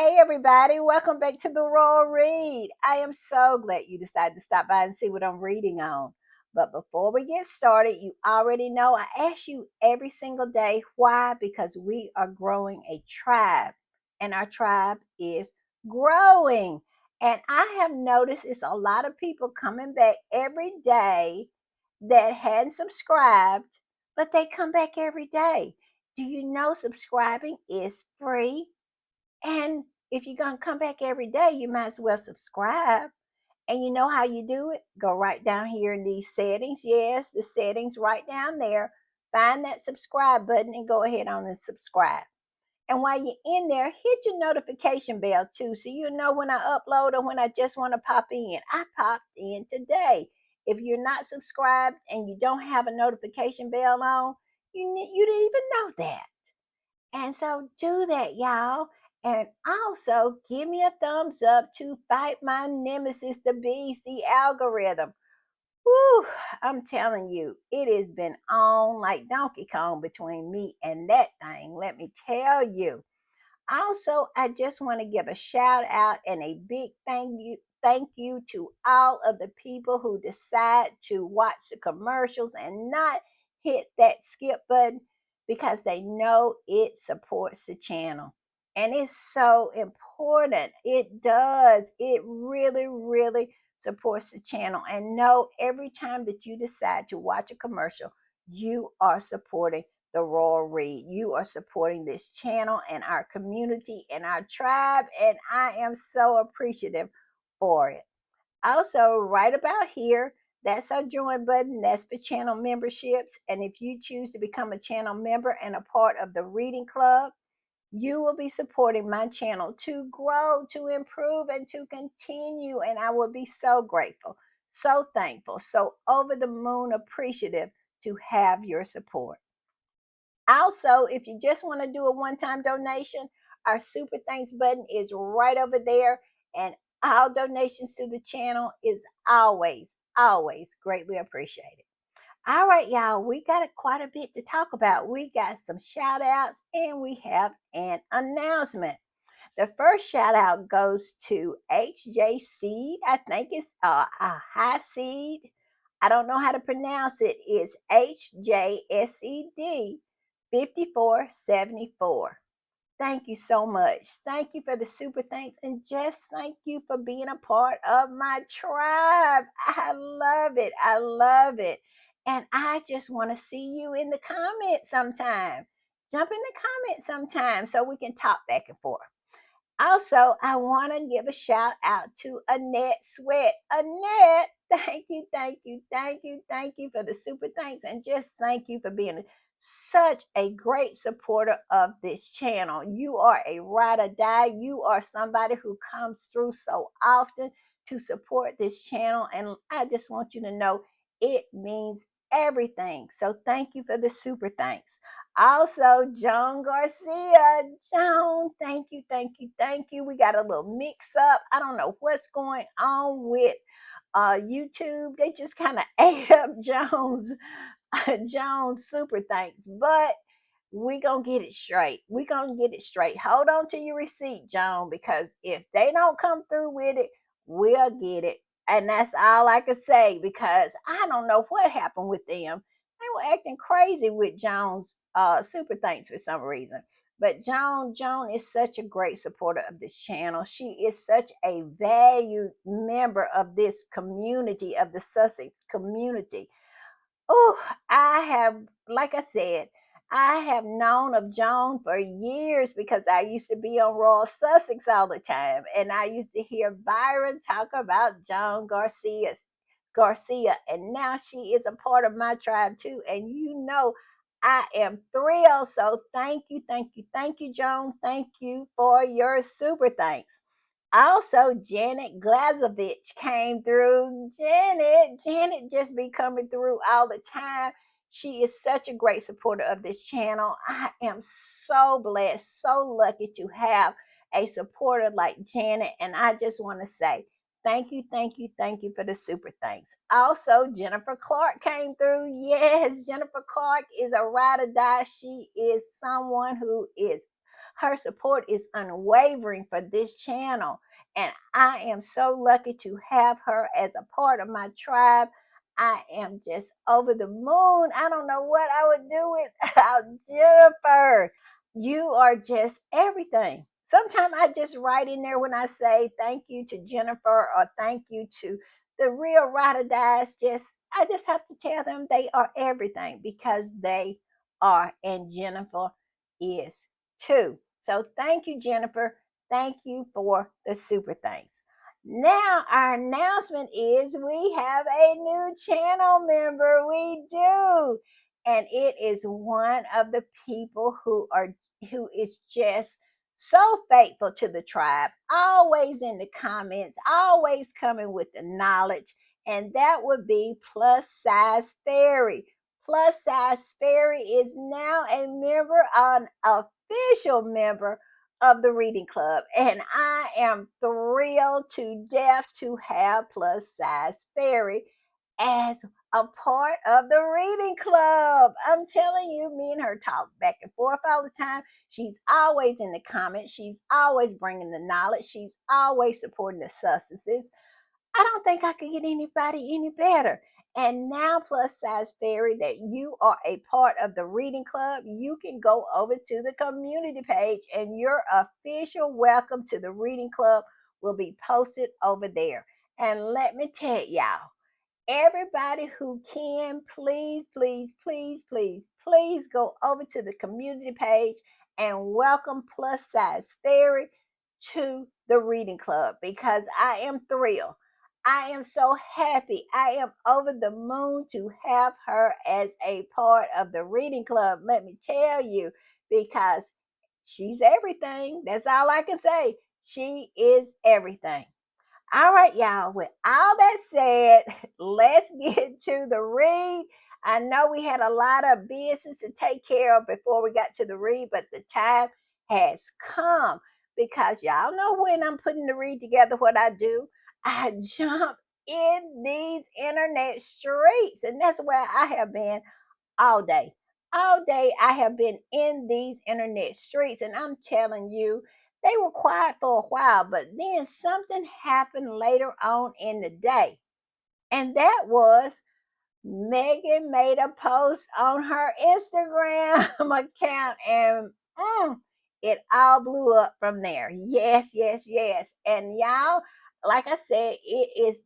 Hey everybody, welcome back to the Royal Read. I am so glad you decided to stop by and see what I'm reading on. But before we get started, you already know I ask you every single day why? Because we are growing a tribe, and our tribe is growing. And I have noticed it's a lot of people coming back every day that hadn't subscribed, but they come back every day. Do you know subscribing is free? And if you're going to come back every day, you might as well subscribe. And you know how you do it? Go right down here in these settings. Yes, the settings right down there. Find that subscribe button and go ahead on and subscribe. And while you're in there, hit your notification bell too, so you know when I upload or when I just want to pop in. I popped in today. If you're not subscribed and you don't have a notification bell on, you didn't even know that. And so do that, y'all. And also give me a thumbs up to fight my nemesis, the beast, the algorithm. Whew, I'm telling you, it has been on like Donkey Kong between me and that thing. Let me tell you. Also, I just want to give a shout out and a big thank you to all of the people who decide to watch the commercials and not hit that skip button because they know it supports the channel. And it's so important. It does. It really, really supports the channel. And know every time that you decide to watch a commercial, you are supporting the Royal Read. You are supporting this channel and our community and our tribe, and I am so appreciative for it. Also, right about here, that's our join button. That's for channel memberships. And if you choose to become a channel member and a part of the reading club, you will be supporting my channel to grow, to improve, and to continue. And I will be so grateful, so thankful, so over the moon appreciative to have your support. Also, if you just want to do a one time donation, our super thanks button is right over there. And all donations to the channel is always greatly appreciated. All right, y'all, we got quite a bit to talk about. We got some shout outs and we have an announcement. The first shout out goes to HJ Seed. I think it's a high seed. I don't know how to pronounce it. It's HJSED 5474. Thank you so much. Thank you for the super thanks and just thank you for being a part of my tribe. I love it. I love it. And I just want to see you in the comments sometime. Jump in the comments sometime so we can talk back and forth. Also, I want to give a shout out to Annette Sweat. Annette, thank you for the super thanks, and just thank you for being such a great supporter of this channel. You are a ride or die. You are somebody who comes through so often to support this channel, and I just want you to know it means everything. So, thank you for the super thanks. Also, Joan Garcia. Joan, thank you. We got a little mix up. I don't know what's going on with YouTube. They just kind of ate up Joan's super thanks, but we gonna get it straight. We gonna get it straight. Hold on to your receipt, Joan, because if they don't come through with it, we'll get it. And that's all I can say because I don't know what happened with them. They were acting crazy with Joan's super thanks for some reason. But Joan is such a great supporter of this channel. She is such a valued member of this community, of the Sussex community. Oh, I have, like I said, I have known of Joan for years because I used to be on Royal Sussex all the time, and I used to hear Byron talk about Garcia, and now she is a part of my tribe too. And you know, I am thrilled. So thank you, Joan. Thank you for your super thanks. Also, Janet Glazovich came through. Janet just be coming through all the time. She is such a great supporter of this channel. I am so blessed, so lucky to have a supporter like Janet. And I just want to say thank you for the super thanks. Also, Jennifer Clark came through. Yes, Jennifer Clark is a ride or die. She is someone who is Her support is unwavering for this channel. And I am so lucky to have her as a part of my tribe. I am just over the moon. I don't know what I would do without Jennifer. You are just everything. Sometimes I just write in there when I say thank you to Jennifer or thank you to the real ride or dies. I just have to tell them they are everything because they are, and Jennifer is too. So thank you, Jennifer. Thank you for the super thanks. Now, our announcement is we have a new channel member. We do. And it is one of the people who is just so faithful to the tribe, always in the comments, always coming with the knowledge, and that would be Plus Size Fairy. Plus Size Fairy is now a member, an official member of the reading club, and I am thrilled to death to have Plus Size Fairy as a part of the reading club. I'm telling you, me and her talk back and forth all the time. She's always in the comments. She's always bringing the knowledge. She's always supporting the substances. I don't think I could get anybody any better. And now, Plus Size Fairy, that you are a part of the reading club, you can go over to the community page and your official welcome to the reading club will be posted over there. And let me tell y'all, everybody who can, please, please, please, please, please go over to the community page and welcome Plus Size Fairy to the reading club because I am thrilled. I am so happy. I am over the moon to have her as a part of the reading club. Let me tell you, because she's everything. That's all I can say. She is everything. All right, y'all. With all that said, let's get to the read. I know we had a lot of business to take care of before we got to the read, but the time has come because y'all know when I'm putting the read together, what I do, I jump in these internet streets, and that's where I have been all day. All day, I have been in these internet streets, and I'm telling you, they were quiet for a while, but then something happened later on in the day, and that was Megan made a post on her Instagram account, and it all blew up from there. Yes, yes, yes. And y'all, like I said,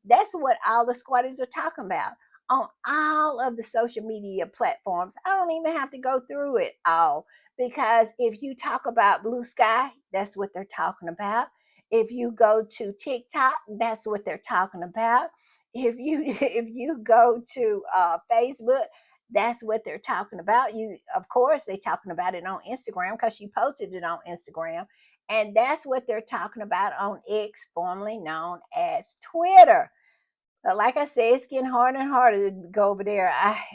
that's what all the squatters are talking about on all of the social media platforms. I don't even have to go through it all because if you talk about Blue Sky, that's what they're talking about. If you go to TikTok, that's what they're talking about. If you go to Facebook, that's what they're talking about. You, of course, they're talking about it on Instagram because she posted it on Instagram, and that's what they're talking about on X, formerly known as Twitter. But like I said, it's getting harder and harder to go over there.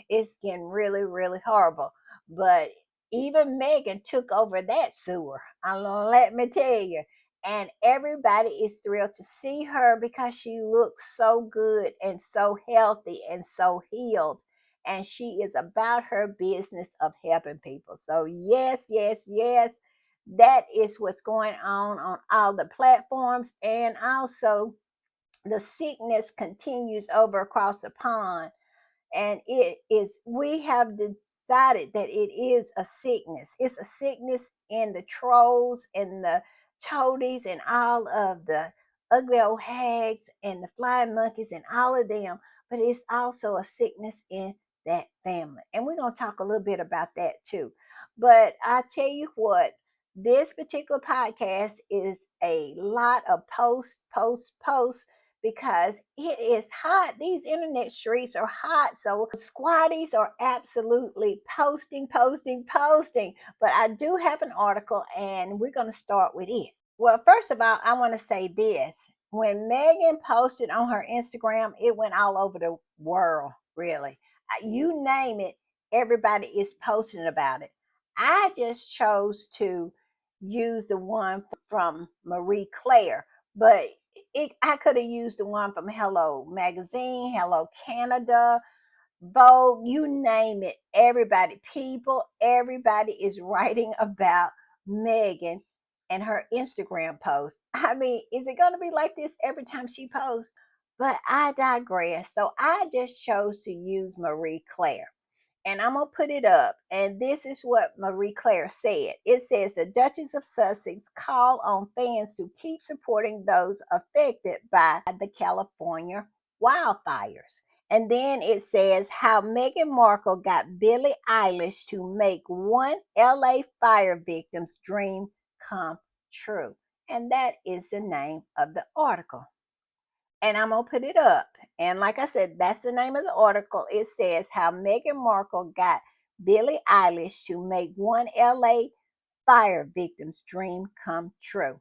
It's getting really, really horrible. But even Megan took over that sewer. Let me tell you. And everybody is thrilled to see her because she looks so good and so healthy and so healed. And she is about her business of helping people. So, yes, yes, yes, that is what's going on all the platforms. And also, the sickness continues over across the pond, and we have decided that it is a sickness. It's a sickness in the trolls and the toadies and all of the ugly old hags and the flying monkeys and all of them, but it's also a sickness in that family, and we're going to talk a little bit about that too. But I tell you what, this particular podcast is a lot of posts because it is hot. These internet streets are hot. So squatties are absolutely posting. But I do have an article and we're going to start with it. Well, first of all, I want to say this. When Megan posted on her Instagram, it went all over the world, really. You name it, everybody is posting about it. I just chose to use the one from Marie Claire, but I could have used the one from Hello Magazine, Hello Canada, Vogue, you name it. Everybody is writing about Megan and her Instagram post. I mean, is it going to be like this every time she posts? But I digress. So I just chose to use Marie Claire. And I'm going to put it up. And this is what Marie Claire said. It says the Duchess of Sussex called on fans to keep supporting those affected by the California wildfires. And then it says how Meghan Markle got Billie Eilish to make one LA fire victim's dream come true. And that is the name of the article. And I'm going to put it up. And like I said, that's the name of the article. It says how Meghan Markle got Billie Eilish to make one LA fire victim's dream come true.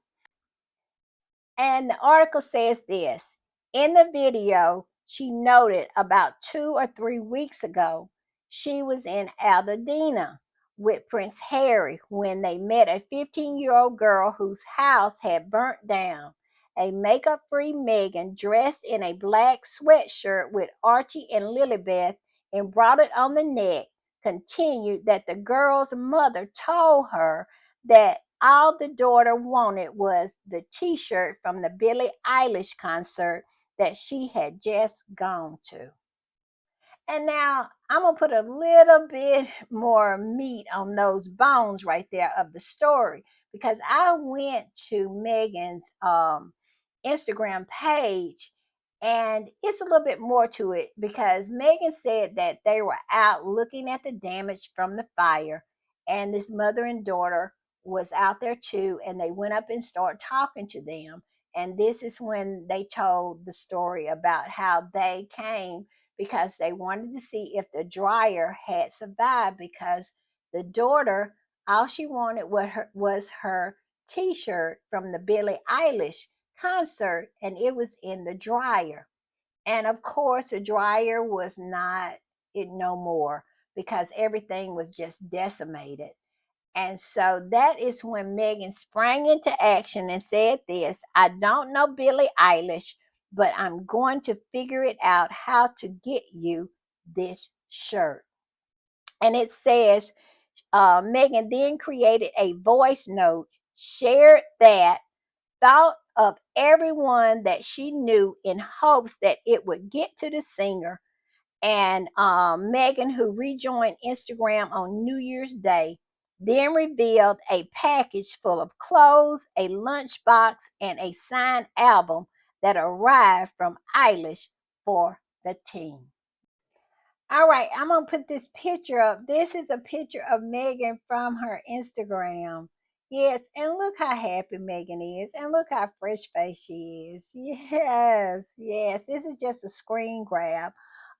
And the article says this: in the video, she noted about 2 or 3 weeks ago, she was in Altadena with Prince Harry when they met a 15-year-old girl whose house had burnt down. A makeup free Meghan, dressed in a black sweatshirt with Archie and Lilibeth embroidered on the neck, continued that the girl's mother told her that all the daughter wanted was the t-shirt from the Billie Eilish concert that she had just gone to. And now I'm going to put a little bit more meat on those bones right there of the story, because I went to Megan's Instagram page, and it's a little bit more to it, because Megan said that they were out looking at the damage from the fire, and this mother and daughter was out there too, and they went up and started talking to them. And this is when they told the story about how they came because they wanted to see if the dryer had survived, because the daughter, all she wanted was her t-shirt from the Billie Eilish concert, and it was in the dryer. And of course the dryer was not it no more, because everything was just decimated. And so that is when Megan sprang into action and said this: I don't know Billie Eilish, but I'm going to figure it out how to get you this shirt. And it says Megan then created a voice note, shared that, thought of everyone that she knew in hopes that it would get to the singer. And Megan, who rejoined Instagram on New Year's Day, then revealed a package full of clothes, a lunchbox, and a signed album that arrived from Eilish for the team. All right, I'm gonna put this picture up. This is a picture of Megan from her Instagram. Yes, and look how happy Megan is, and look how fresh faced she is. Yes, yes. This is just a screen grab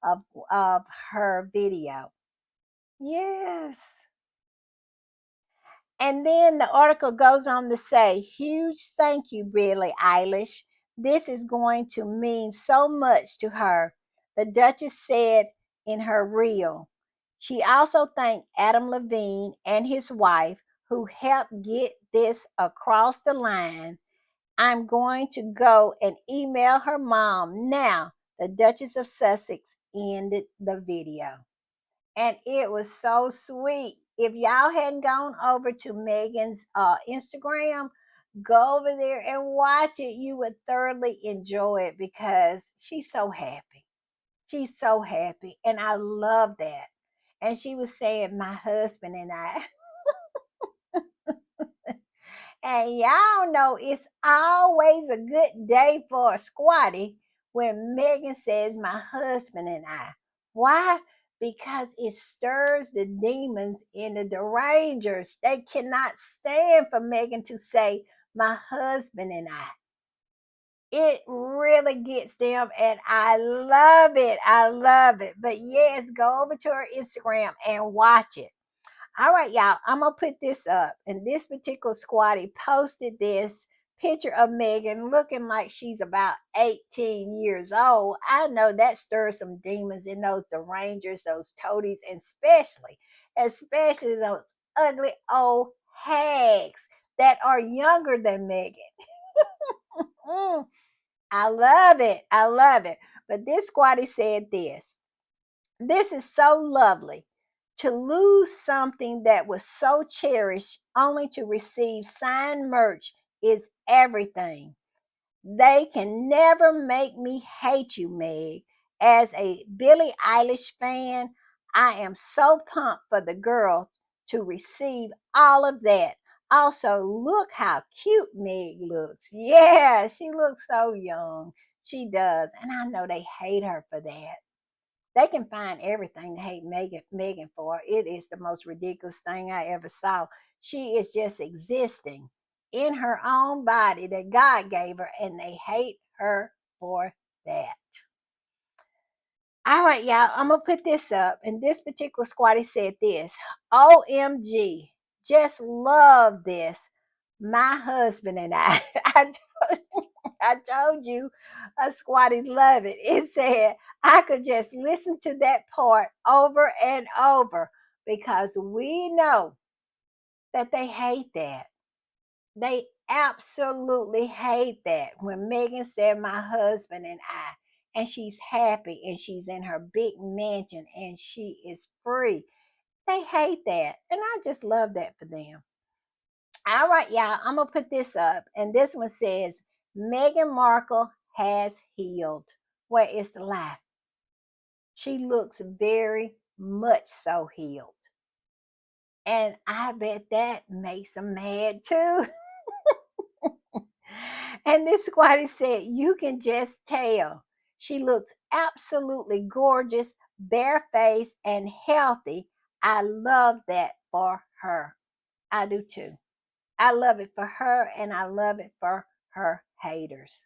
of her video. Yes. And then the article goes on to say, huge thank you, Billie Eilish. This is going to mean so much to her, the Duchess said in her reel. She also thanked Adam Levine and his wife, who helped get this across the line. I'm going to go and email her mom now. The Duchess of Sussex ended the video. And it was so sweet. If y'all hadn't gone over to Megan's Instagram, go over there and watch it. You would thoroughly enjoy it, because she's so happy. She's so happy. And I love that. And she was saying, my husband and I. And y'all know it's always a good day for a squatty when Megan says, my husband and I. Why? Because it stirs the demons in the derangers. They cannot stand for Megan to say, my husband and I. It really gets them, and I love it. I love it. But yes, go over to her Instagram and watch it. All right, y'all, I'm going to put this up. And this particular squatty posted this picture of Megan looking like she's about 18 years old. I know that stirs some demons in those derangers, those toadies, and especially those ugly old hags that are younger than Megan. Mm, I love it. I love it. But this squatty said this: this is so lovely. To lose something that was so cherished only to receive signed merch is everything. They can never make me hate you, Meg. As a Billie Eilish fan, I am so pumped for the girl to receive all of that. Also, look how cute Meg looks. Yeah, she looks so young. She does. And I know they hate her for that. They can find everything to hate Megan for. It is the most ridiculous thing I ever saw. She is just existing in her own body that God gave her, and they hate her for that. All right, y'all, I'm going to put this up. And this particular squatty said this: OMG, just love this. My husband and I. I told you squatties love it. It said I could just listen to that part over and over because we know that they hate that. They absolutely hate that. When Megan said my husband and I, and she's happy and she's in her big mansion and she is free. They hate that. And I just love that for them. All right, y'all, I'm going to put this up. And this one says Meghan Markle has healed. Where is the lie? She looks very much so healed. And I bet that makes them mad too. And this squatty said, you can just tell. She looks absolutely gorgeous, barefaced, and healthy. I love that for her. I do too. I love it for her and I love it for her haters.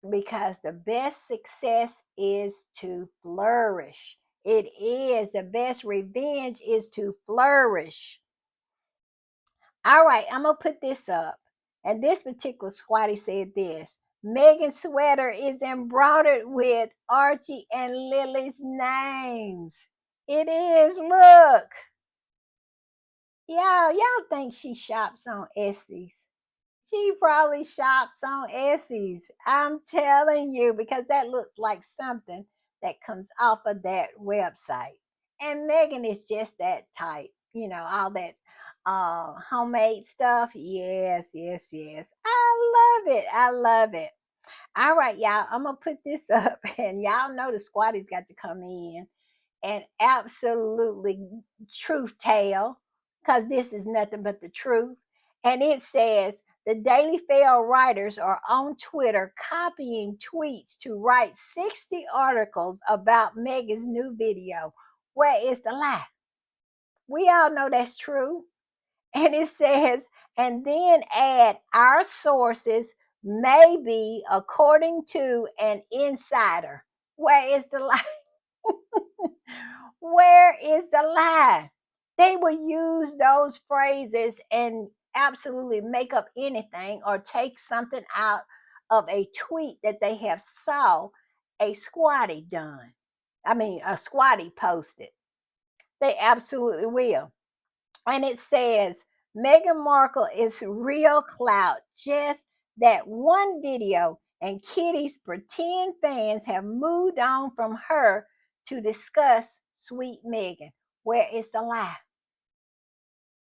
Because the best success is to flourish. It is the best revenge is to flourish. All right, I'm gonna put this up. And this particular squatty said this: Megan's sweater is embroidered with Archie and Lily's names. It is. Look, y'all think she shops on Etsy? She probably shops on Etsy. I'm telling you, because that looks like something that comes off of that website. And Megan is just that type, all that homemade stuff. Yes, yes, yes. I love it. I love it. All right, y'all. I'm gonna put this up, and y'all know the squatties got to come in and absolutely truth tale, because this is nothing but the truth. And it says the Daily Fail writers are on Twitter copying tweets to write 60 articles about Megan's new video. Where is the lie? We all know that's true. And it says, and then add our sources, maybe according to an insider. Where is the lie? Where is the lie? They will use those phrases and absolutely make up anything or take something out of a tweet that they have saw a squatty done. I mean, a squatty posted. They absolutely will. And it says Meghan Markle is real clout. Just that one video, and Kitty's pretend fans have moved on from her to discuss sweet Meghan. Where is the lie?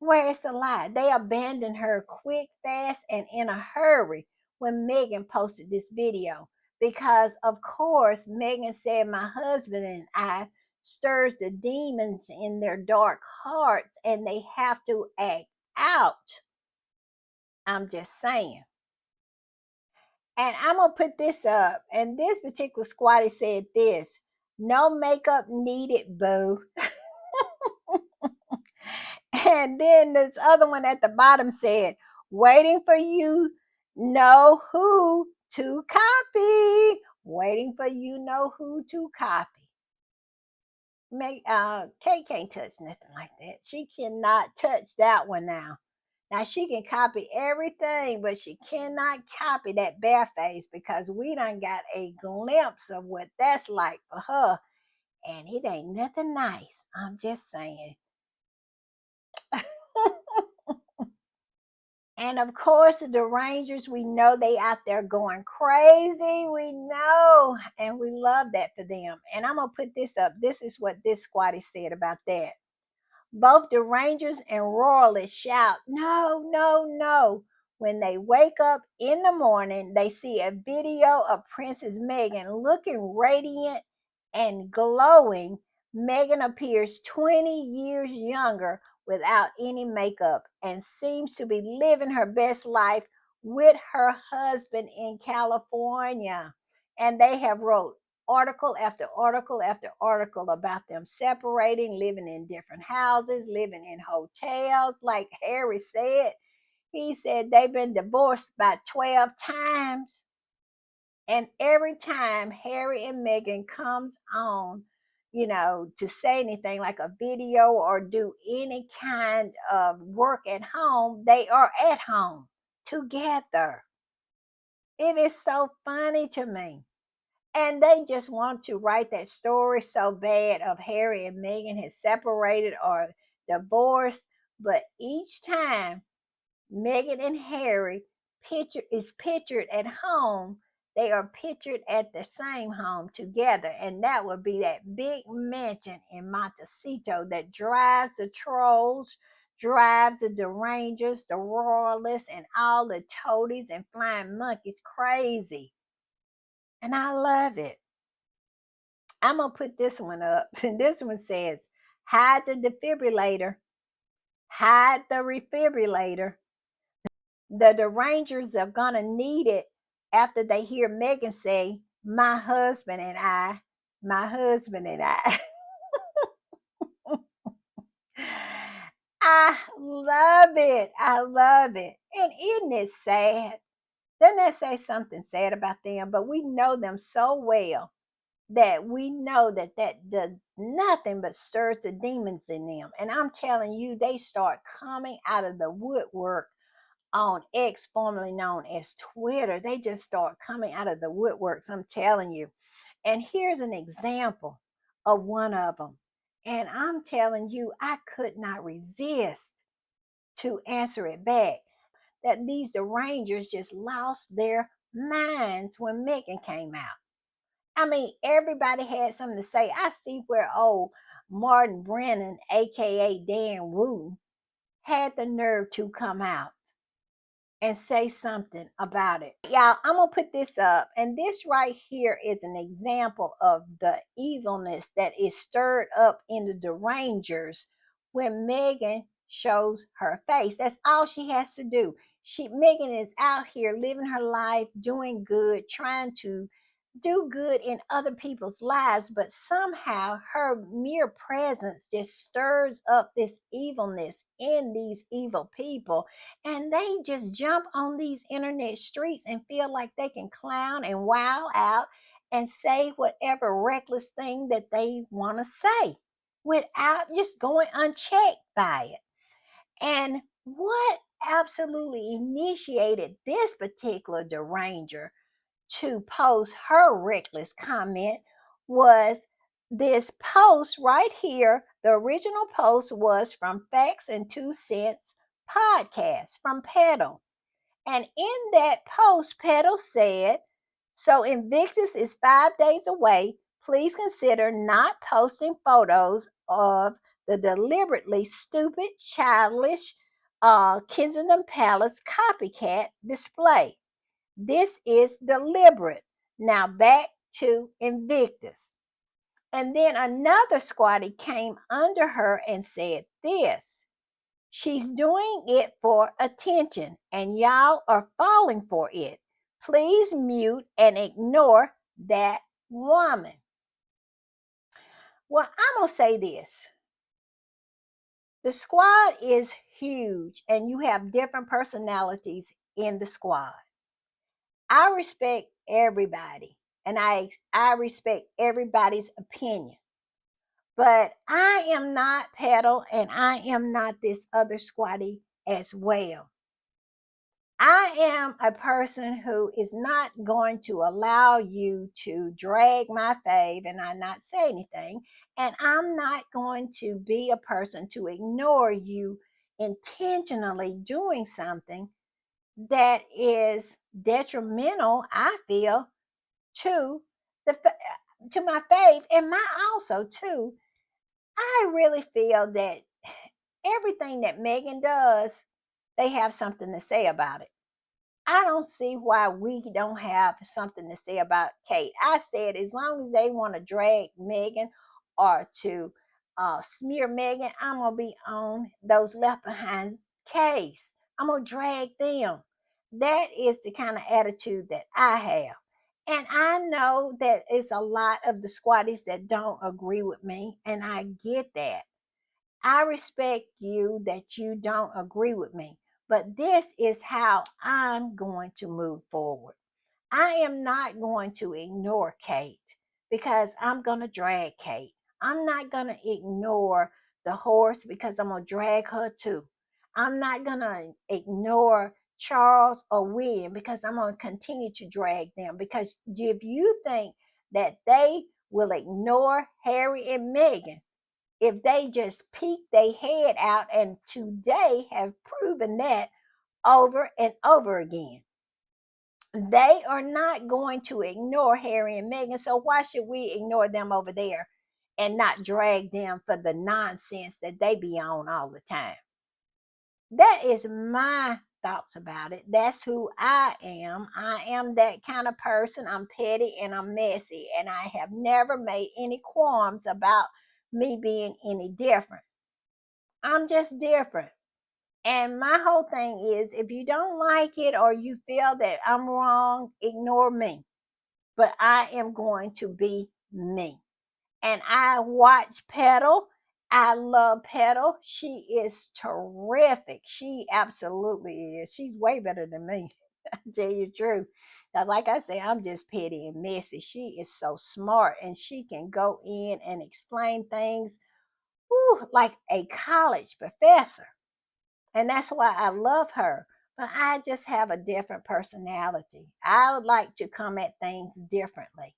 Where is the lie? They abandoned her quick, fast, and in a hurry when Megan posted this video. Because, of course, Megan said, my husband and I stirs the demons in their dark hearts and they have to act out. I'm just saying. And I'm going to put this up. And this particular squatty said this: no makeup needed, boo. And then this other one at the bottom said, waiting for you know who to copy. Waiting for you know who to copy. Kate can't touch nothing like that. She cannot touch that one now. Now she can copy everything, but she cannot copy that bare face because we done got a glimpse of what that's like for her. And it ain't nothing nice. I'm just saying. And of course, the Rangers, we know they out there going crazy. We know. And we love that for them. And I'm going to put this up. This is what this squatty said about that. Both the Rangers and Royalists shout, "No, no, no." When they wake up in the morning, they see a video of Princess Meghan looking radiant and glowing. Meghan appears 20 years younger without any makeup and seems to be living her best life with her husband in California. And they have wrote article after article after article about them separating, living in different houses, living in hotels. Like Harry said, he said they've been divorced by 12 times. And every time Harry and Meghan comes on, to say anything like a video or do any kind of work at home, they are at home together. It is so funny to me. And they just want to write that story so bad of Harry and Meghan has separated or divorced. But each time Meghan and Harry is pictured at home, they are pictured at the same home together. And that would be that big mansion in Montecito that drives the trolls, drives the derangers, the royalists, and all the toadies and flying monkeys crazy. And I love it. I'm gonna put this one up. And this one says, hide the defibrillator, hide the refibrillator. The derangers are gonna need it after they hear Megan say, my husband and I, my husband and I. I love it. I love it. And isn't it sad? Doesn't that say something sad about them? But we know them so well that we know that does nothing but stirs the demons in them. And I'm telling you, they start coming out of the woodwork on X, formerly known as Twitter. They just start coming out of the woodworks, I'm telling you. And here's an example of one of them. And I'm telling you, I could not resist to answer it back. That these derangers just lost their minds when Megan came out. I mean, everybody had something to say. I see where old Martin Brennan, aka Dan Woo, had the nerve to come out and say something about it. Y'all, I'm gonna put this up, and this right here is an example of the evilness that is stirred up in the derangers when Megan shows her face. That's all she has to do. Megan is out here living her life, doing good, trying to do good in other people's lives, but somehow her mere presence just stirs up this evilness in these evil people, and they just jump on these internet streets and feel like they can clown and wow out and say whatever reckless thing that they want to say without just going unchecked by it. And what absolutely initiated this particular deranger to post her reckless comment was this post right here. The original post was from Facts and Two Cents podcast from Petal. And in that post, Petal said, so Invictus is 5 days away. Please consider not posting photos of the deliberately stupid, childish Kensington Palace copycat display. This is deliberate. Now back to Invictus. And then another squatty came under her and said this. She's doing it for attention, and y'all are falling for it. Please mute and ignore that woman. Well, I'm going to say this. The squad is huge, and you have different personalities in the squad. I respect everybody, and I respect everybody's opinion. But I am not Petal, and I am not this other squatty as well. I am a person who is not going to allow you to drag my fave and I not say anything. And I'm not going to be a person to ignore you intentionally doing something that is detrimental, I feel, to the to my faith and my also too. I really feel that everything that Meghan does, they have something to say about it. I don't see why we don't have something to say about Kate. I said as long as they want to drag Meghan or to smear Meghan, I'm gonna be on those left behind case. I'm gonna drag them. That is the kind of attitude that I have. And I know that it's a lot of the squatties that don't agree with me, and I get that. I respect you that you don't agree with me, but this is how I'm going to move forward. I am not going to ignore Kate because I'm going to drag Kate. I'm not going to ignore the horse because I'm going to drag her too. I'm not going to ignore Charles or William because I'm going to continue to drag them. Because if you think that they will ignore Harry and Meghan, if they just peek their head out, and today have proven that over and over again. They are not going to ignore Harry and Meghan, so why should we ignore them over there and not drag them for the nonsense that they be on all the time? That is my thoughts about it. That's who I am. I am that kind of person. I'm petty and I'm messy, and I have never made any qualms about me being any different. I'm just different. And my whole thing is if you don't like it or you feel that I'm wrong, ignore me. But I am going to be me. And I watch Petal. I love Petal. She is terrific. She absolutely is. She's way better than me. I tell you the truth. Now, like I say, I'm just petty and messy. She is so smart and she can go in and explain things like a college professor. And that's why I love her. But I just have a different personality. I would like to come at things differently.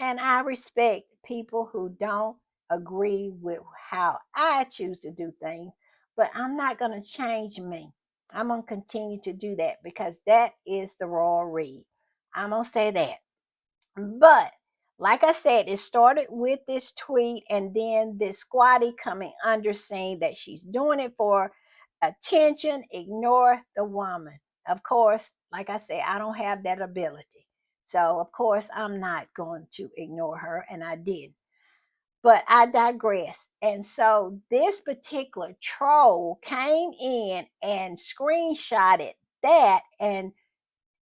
And I respect people who don't agree with how I choose to do things, but I'm not going to change me. I'm going to continue to do that because that is the royal read. I'm going to say that. But like I said, it started with this tweet and then this squatty coming under saying that she's doing it for attention. Ignore the woman. Of course, like I said, I don't have that ability. So, of course, I'm not going to ignore her, and I did. But I digress. And so, this particular troll came in and screenshotted that and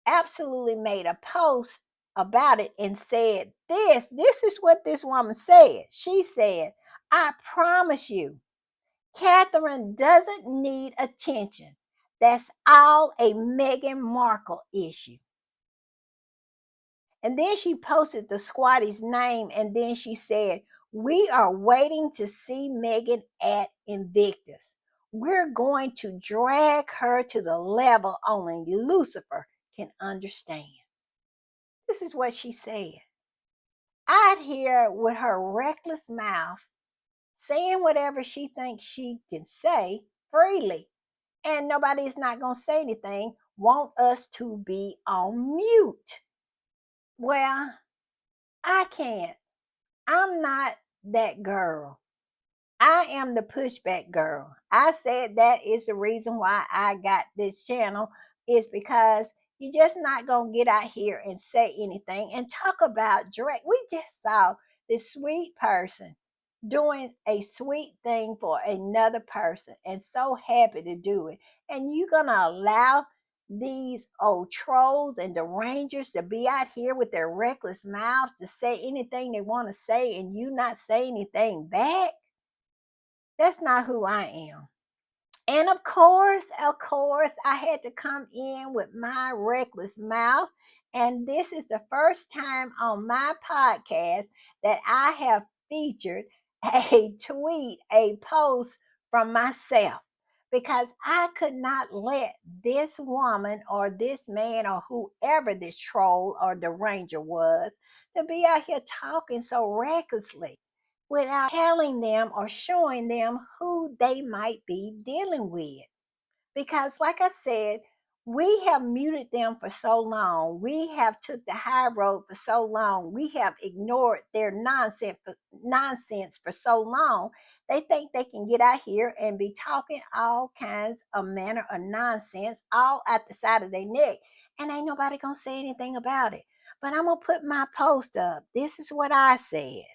absolutely made a post about it and said this is what this woman said. She said, I promise you, Catherine doesn't need attention. That's all a Meghan Markle issue. And then she posted the squattie's name and then she said, we are waiting to see Meghan at Invictus. We're going to drag her to the level only Lucifer can understand. This is what she said. I'd hear with her reckless mouth saying whatever she thinks she can say freely, and nobody's not going to say anything, want us to be on mute. Well, I can't. I'm not that girl. I am the pushback girl. I said that is the reason why I got this channel is because you're just not going to get out here and say anything and talk about Drake. We just saw this sweet person doing a sweet thing for another person and so happy to do it. And you're going to allow these old trolls and derangers to be out here with their reckless mouths to say anything they want to say and you not say anything back? That's not who I am. And of course, I had to come in with my reckless mouth. And this is the first time on my podcast that I have featured a tweet, a post from myself. Because I could not let this woman or this man or whoever this troll or the ranger was to be out here talking so recklessly without telling them or showing them who they might be dealing with. Because like I said, we have muted them for so long. We have took the high road for so long. We have ignored their nonsense for so long They think they can get out here and be talking all kinds of manner of nonsense all at the side of their neck, and ain't nobody gonna say anything about it. But I'm gonna put my post up. This is what I said.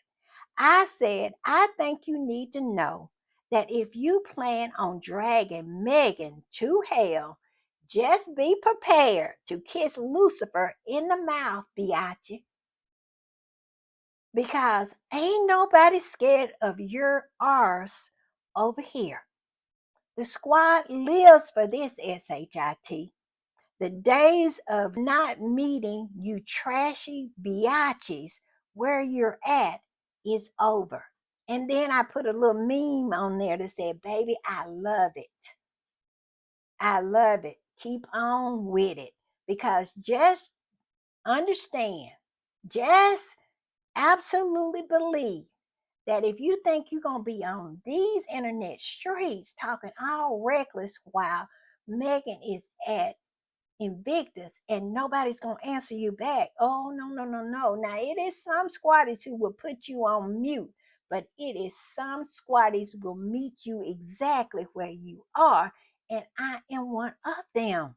I said, I think you need to know that if you plan on dragging Megan to hell, just be prepared to kiss Lucifer in the mouth, biatch, because ain't nobody scared of your arse over here. The squad lives for this SHIT. The days of not meeting you trashy biatches where you're at is over. And then I put a little meme on there that said, baby, I love it. I love it. Keep on with it. Because just understand, just absolutely believe that if you think you're going to be on these internet streets talking all reckless while Megan is at Invictus and nobody's going to answer you back. Oh, no, no, no, no. Now, it is some squatties who will put you on mute, but it is some squatties who will meet you exactly where you are, and I am one of them.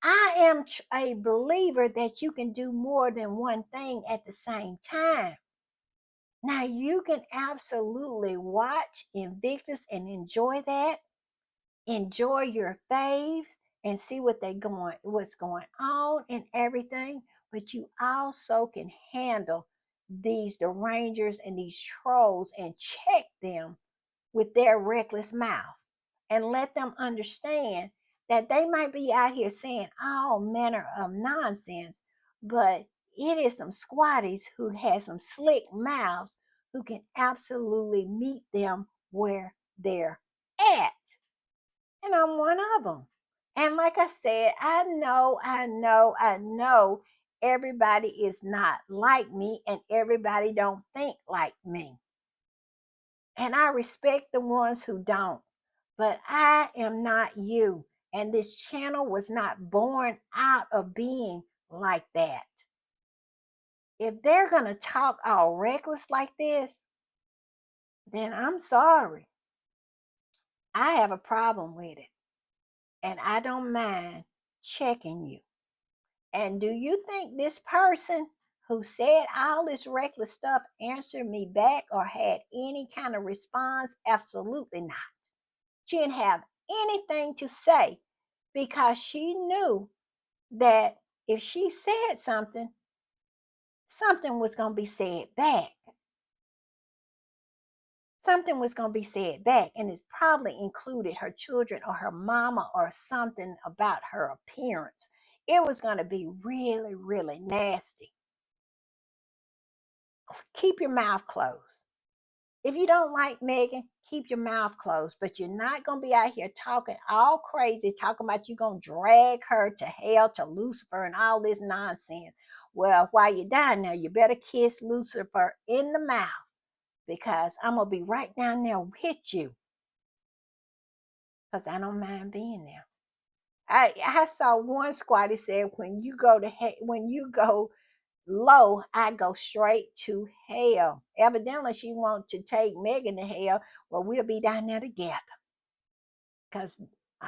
I am a believer that you can do more than one thing at the same time. Now, you can absolutely watch Invictus and enjoy that, enjoy your faves and see what's going on and everything, but you also can handle these derangers and these trolls and check them with their reckless mouth and let them understand that they might be out here saying all manner of nonsense, but it is some squatties who has some slick mouths who can absolutely meet them where they're at, and I'm one of them. And like I said, I know everybody is not like me and everybody don't think like me. And I respect the ones who don't. But I am not you. And this channel was not born out of being like that. If they're going to talk all reckless like this, then I'm sorry. I have a problem with it. And I don't mind checking you. And do you think this person who said all this reckless stuff answered me back or had any kind of response? Absolutely not. She didn't have anything to say because she knew that if she said something, something was going to be said back. Something was going to be said back, and it probably included her children or her mama or something about her appearance. It was going to be really, really nasty. Keep your mouth closed. If you don't like Megan, keep your mouth closed. But you're not going to be out here talking all crazy, talking about you going to drag her to hell, to Lucifer, and all this nonsense. Well, while you're down there, you better kiss Lucifer in the mouth because I'm going to be right down there with you because I don't mind being there. I saw one squatty said, when you go low, I go straight to hell. Evidently, she wants to take Megan to hell. Well, we'll be down there together because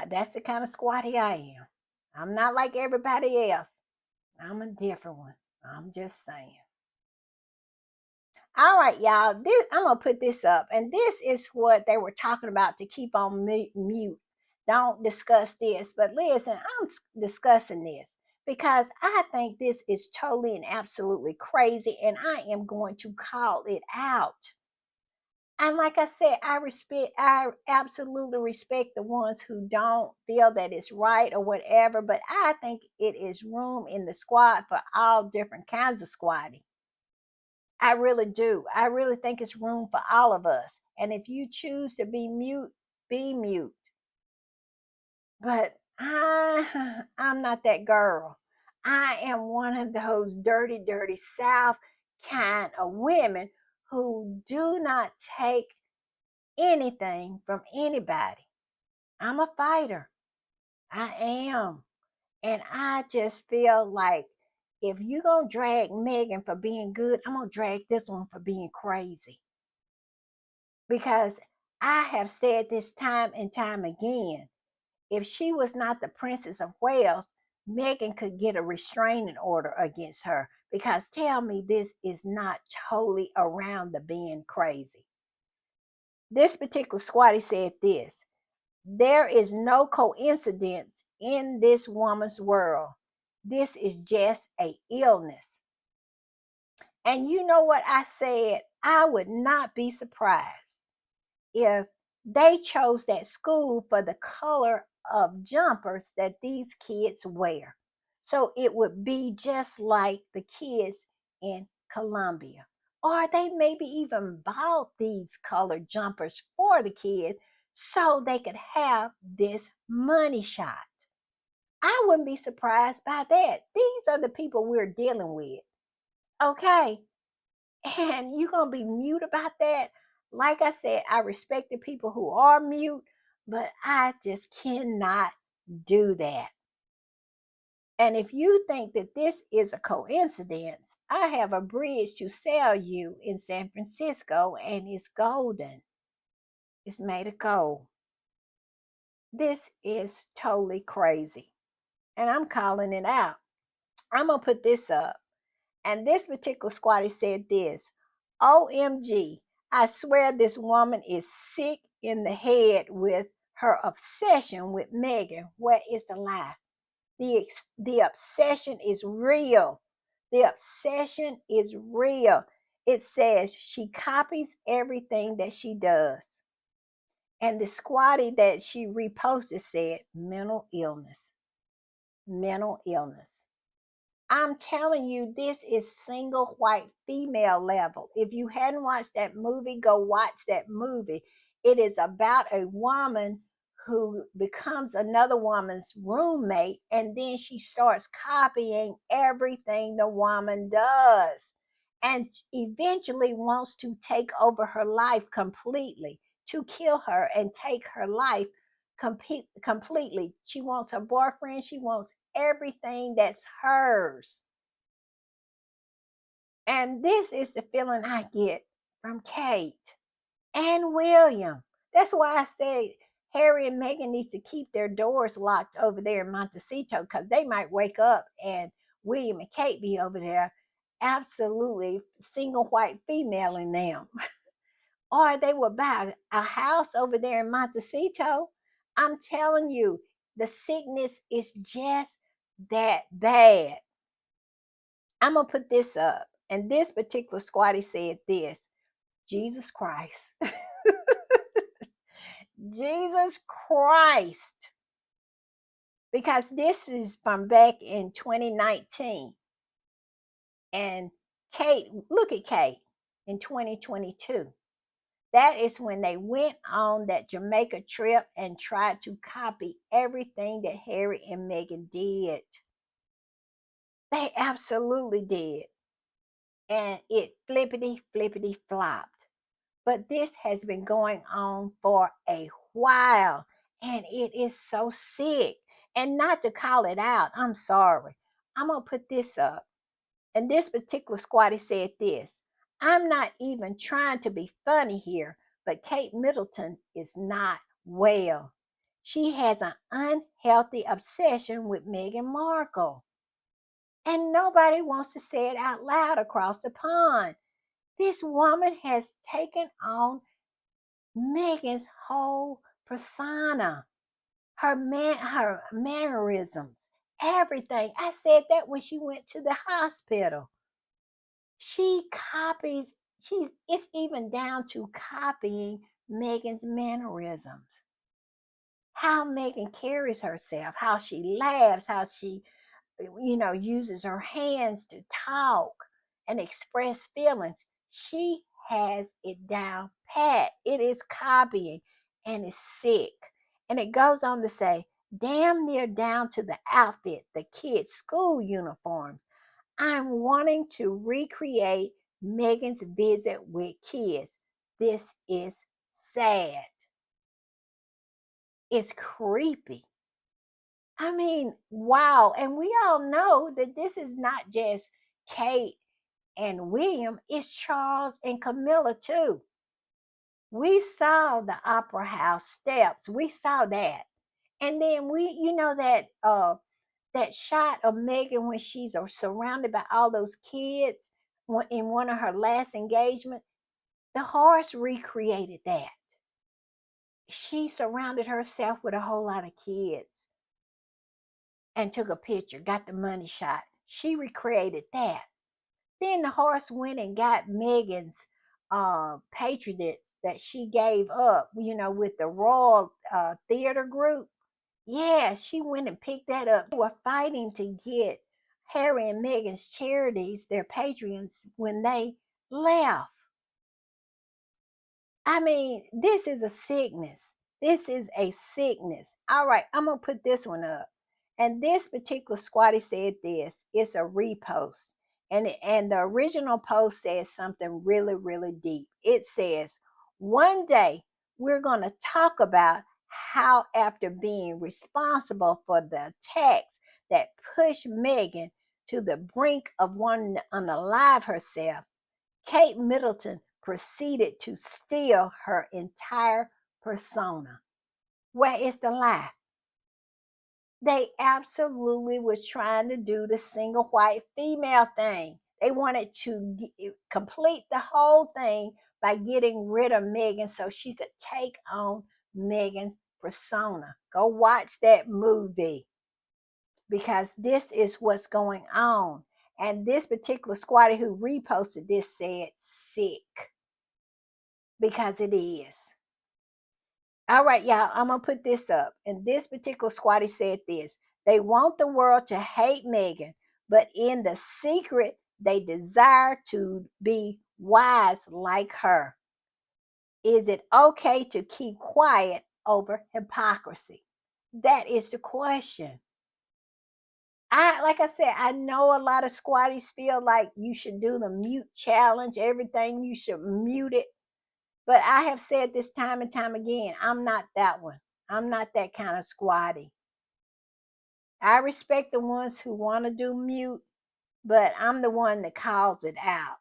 that's the kind of squatty I am. I'm not like everybody else. I'm a different one. I'm just saying. All right, y'all. I'm gonna put this up, and this is what they were talking about to keep on mute. Don't discuss this, but listen, I'm discussing this because I think this is totally and absolutely crazy, and I am going to call it out. And like I said, I absolutely respect the ones who don't feel that it's right or whatever, but I think it is room in the squad for all different kinds of squatting. I really do. I really think it's room for all of us. And if you choose to be mute, be mute. But I'm not that girl. I am one of those dirty, dirty South kind of women who do not take anything from anybody. I'm a fighter. I am. And I just feel like if you're going to drag Megan for being good, I'm going to drag this one for being crazy. Because I have said this time and time again, if she was not the Princess of Wales, Meghan could get a restraining order against her. Because tell me this is not totally around the bend crazy. This particular squatty said this: there is no coincidence in this woman's world. This is just a illness. And you know what I said? I would not be surprised if they chose that school for the color of jumpers that these kids wear. So it would be just like the kids in Colombia. Or they maybe even bought these colored jumpers for the kids so they could have this money shot. I wouldn't be surprised by that. These are the people we're dealing with. Okay. And you're going to be mute about that. Like I said, I respect the people who are mute, but I just cannot do that. And if you think that this is a coincidence, I have a bridge to sell you in San Francisco, and it's golden. It's made of gold. This is totally crazy. And I'm calling it out. I'm going to put this up. And this particular squatty said this: OMG, I swear this woman is sick in the head with her obsession with Meghan. Where is the lie? The obsession is real. The obsession is real. It says she copies everything that she does. And the squatty that she reposted said mental illness. Mental illness. I'm telling you, this is single white female level. If you hadn't watched that movie, go watch that movie. It is about a woman who becomes another woman's roommate, and then she starts copying everything the woman does, and eventually wants to take over her life completely, to kill her and take her life completely. She wants her boyfriend, she wants everything that's hers. And this is the feeling I get from Kate and William. That's why I say Harry and Meghan need to keep their doors locked over there in Montecito, because they might wake up and William and Kate be over there absolutely single white female in them. Or they will buy a house over there in Montecito. I'm telling you, the sickness is just that bad. I'm going to put this up. And this particular squatty said this: Jesus Christ. Jesus Christ. Because this is from back in 2019. And Kate, look at Kate in 2022. That is when they went on that Jamaica trip and tried to copy everything that Harry and Meghan did. They absolutely did. And it flippity flopped. But this has been going on for a while, and it is so sick. And not to call it out, I'm sorry. I'm going to put this up. And this particular squatty said this: I'm not even trying to be funny here, but Kate Middleton is not well. She has an unhealthy obsession with Meghan Markle. And nobody wants to say it out loud across the pond. This woman has taken on Meghan's whole persona, her mannerisms, everything. I said that when she went to the hospital. She copies, it's even down to copying Meghan's mannerisms. How Meghan carries herself, how she laughs, how she, uses her hands to talk and express feelings. She has it down pat. It is copying, and it's sick. And it goes on to say, damn near down to the outfit, the kids' school uniforms. I'm wanting to recreate Meghan's visit with kids. This is sad. It's creepy. I mean, wow. And we all know that this is not just Kate and William, it's Charles and Camilla too. We saw the opera house steps. We saw that. And then that shot of Megan when she's surrounded by all those kids in one of her last engagements. The horse recreated that. She surrounded herself with a whole lot of kids and took a picture, got the money shot. She recreated that. Then the horse went and got Megan's patronage that she gave up, with the Royal Theater Group. Yeah, she went and picked that up. They were fighting to get Harry and Meghan's charities, their patrons, when they left. I mean, this is a sickness. This is a sickness. All right, I'm going to put this one up. And this particular squatty said this. It's a repost. And the original post says something really, really deep. It says, one day we're going to talk about how after being responsible for the attacks that pushed Meghan to the brink of wanting to unalive herself, Kate Middleton proceeded to steal her entire persona. Where is the lie? They absolutely was trying to do the single white female thing. They wanted to complete the whole thing by getting rid of Meghan so she could take on Meghan's persona. Go watch that movie because this is what's going on. And this particular squatter who reposted this said sick, because it is. All right, y'all, I'm going to put this up. And this particular squatty said this. They want the world to hate Meghan, but in the secret, they desire to be wise like her. Is it okay to keep quiet over hypocrisy? That is the question. Like I said, I know a lot of squatties feel like you should do the mute challenge, everything you should mute it. But I have said this time and time again, I'm not that one. I'm not that kind of squatty. I respect the ones who want to do mute, but I'm the one that calls it out.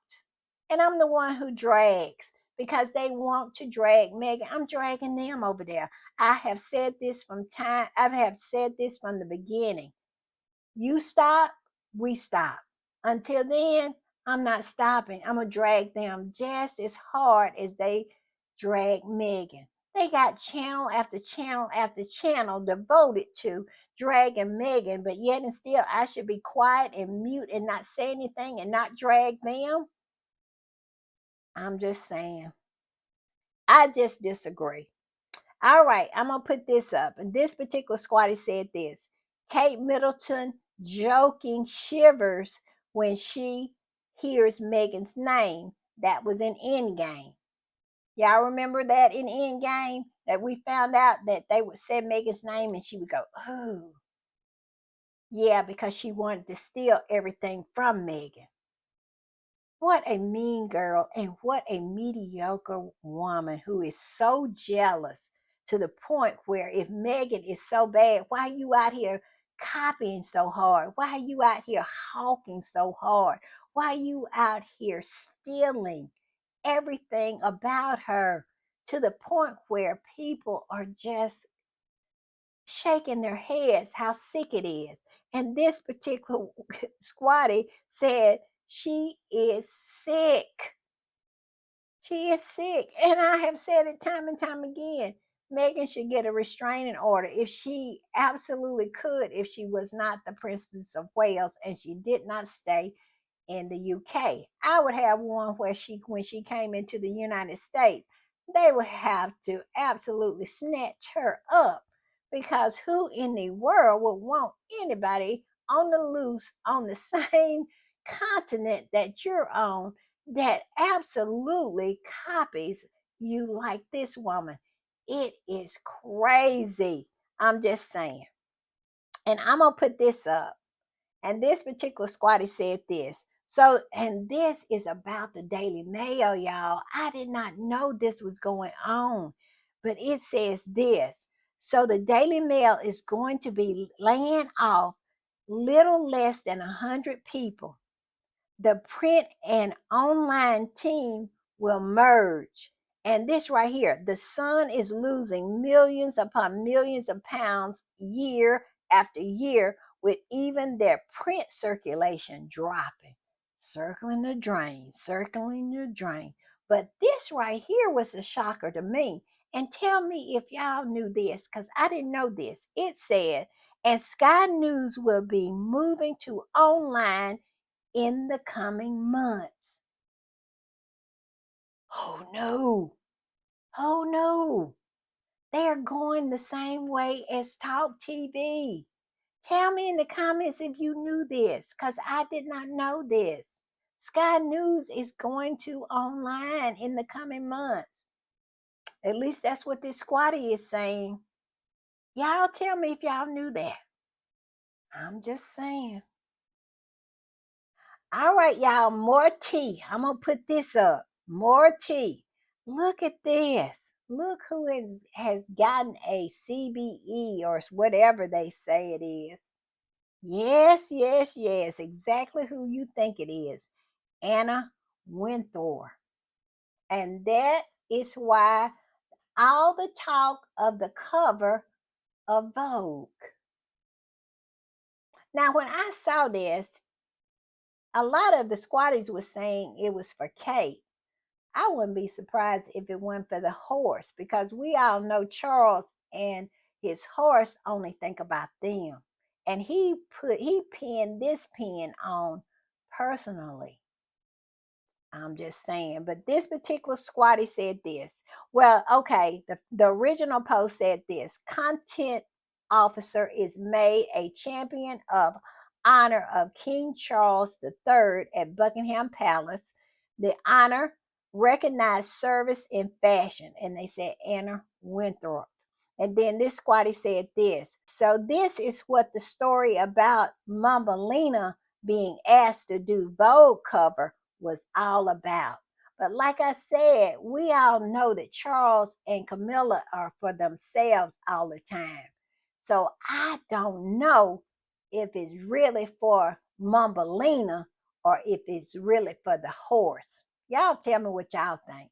And I'm the one who drags because they want to drag Meghan. I'm dragging them over there. I have said this from the beginning. You stop, we stop. Until then, I'm not stopping. I'm going to drag them just as hard as they drag Meghan. They got channel after channel after channel devoted to dragging Meghan, but yet and still I should be quiet and mute and not say anything and not drag them. I'm just saying. I just disagree. All right, I'm going to put this up. And this particular squatty said this. Kate Middleton joking shivers when she hears Meghan's name. That was in Endgame. Y'all remember that in Endgame that we found out that they would say Meghan's name and she would go, oh. Yeah, because she wanted to steal everything from Meghan. What a mean girl and what a mediocre woman who is so jealous to the point where if Meghan is so bad, why are you out here copying so hard? Why are you out here hawking so hard? Why are you out here stealing everything about her to the point where people are just shaking their heads how sick it is? And this particular squatty said she is sick. She is sick. And I have said it time and time again. Meghan should get a restraining order if she absolutely could, if she was not the Princess of Wales and she did not stay in the UK. I would have one where when she came into the United States, they would have to absolutely snatch her up, because who in the world would want anybody on the loose on the same continent that you're on that absolutely copies you like this woman? It is crazy. I'm just saying. And I'm going to put this up. And this particular squatty said this. So, and this is about the Daily Mail, y'all. I did not know this was going on, but it says this. So, the Daily Mail is going to be laying off little less than 100 people. The print and online team will merge, And this right here, the sun is losing millions upon millions of pounds year after year, with even their print circulation dropping. Circling the drain, circling the drain. But this right here was a shocker to me. And tell me if y'all knew this, because I didn't know this. It said, and Sky News will be moving to online in the coming months. Oh no. Oh no. They are going the same way as Talk TV. Tell me in the comments if you knew this, because I did not know this. Sky News is going to online in the coming months. At least that's what this squatty is saying. Y'all tell me if y'all knew that. I'm just saying. All right, y'all, more tea. I'm going to put this up. More tea. Look at this. Look who has gotten a CBE or whatever they say it is. Yes, yes, yes. Exactly who you think it is. Anna Wintour. And that is why all the talk of the cover of Vogue. Now, when I saw this, a lot of the squatties were saying it was for Kate. I wouldn't be surprised if it went for the horse, because we all know Charles and his horse only think about them. And he pinned this pin on personally. I'm just saying. But this particular squatty said this. Well, okay, the original post said this: content officer is made a champion of honor of King Charles III at Buckingham Palace. The honor recognized service in fashion. And they said Anna Winthrop. And then this squatty said this. So this is what the story about Mumbelina being asked to do Vogue cover was all about. But like I said, we all know that Charles and Camilla are for themselves all the time. So I don't know if it's really for Mumbelina or if it's really for the horse. Y'all tell me what y'all think.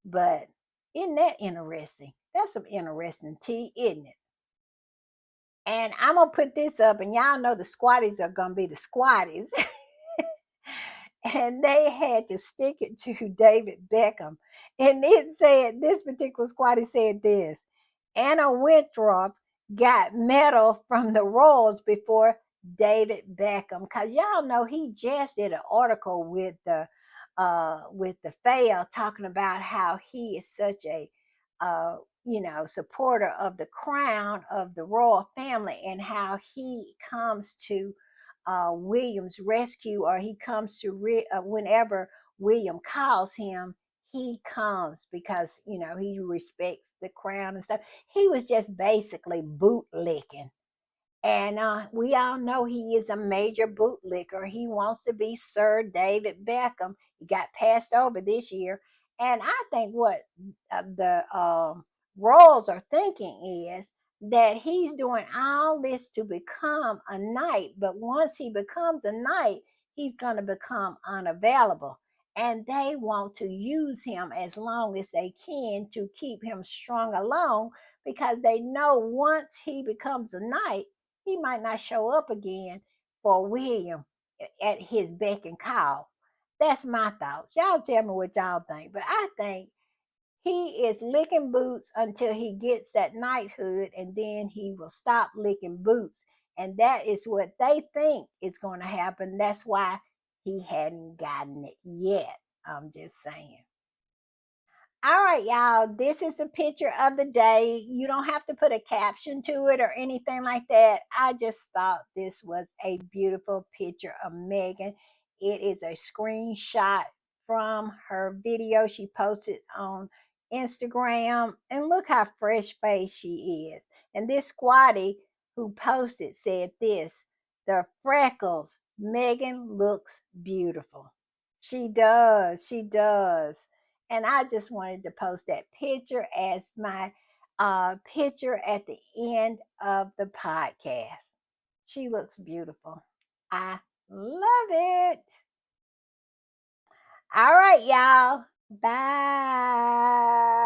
But isn't that interesting? That's some interesting tea, isn't it? And I'm gonna put this up, and y'all know the squatties are gonna be the squatties. And they had to stick it to David Beckham. And it said, this particular squatty said this: Anna Winthrop got medal from the Royals before David Beckham. Because y'all know he just did an article with the Fail, talking about how he is such a supporter of the crown of the royal family, and how he comes to William's rescue, or he comes to whenever William calls him, he comes because he respects the crown and stuff. He was just basically bootlicking, and we all know he is a major bootlicker. He wants to be Sir David Beckham. He got passed over this year. And I think what the Royals are thinking is that he's doing all this to become a knight. But once he becomes a knight, he's going to become unavailable. And they want to use him as long as they can to keep him strung along, because they know once he becomes a knight, he might not show up again for William at his beck and call. That's my thoughts. Y'all tell me what y'all think. But I think he is licking boots until he gets that knighthood, and then he will stop licking boots. And that is what they think is going to happen. That's why he hadn't gotten it yet. I'm just saying. All right, y'all. This is a picture of the day. You don't have to put a caption to it or anything like that. I just thought this was a beautiful picture of Meghan. It is a screenshot from her video she posted on Instagram. And look how fresh faced she is. And this squatty who posted said this: the freckles, Meghan looks beautiful. She does. She does. And I just wanted to post that picture as my picture at the end of the podcast. She looks beautiful. I love it. All right, y'all. Bye.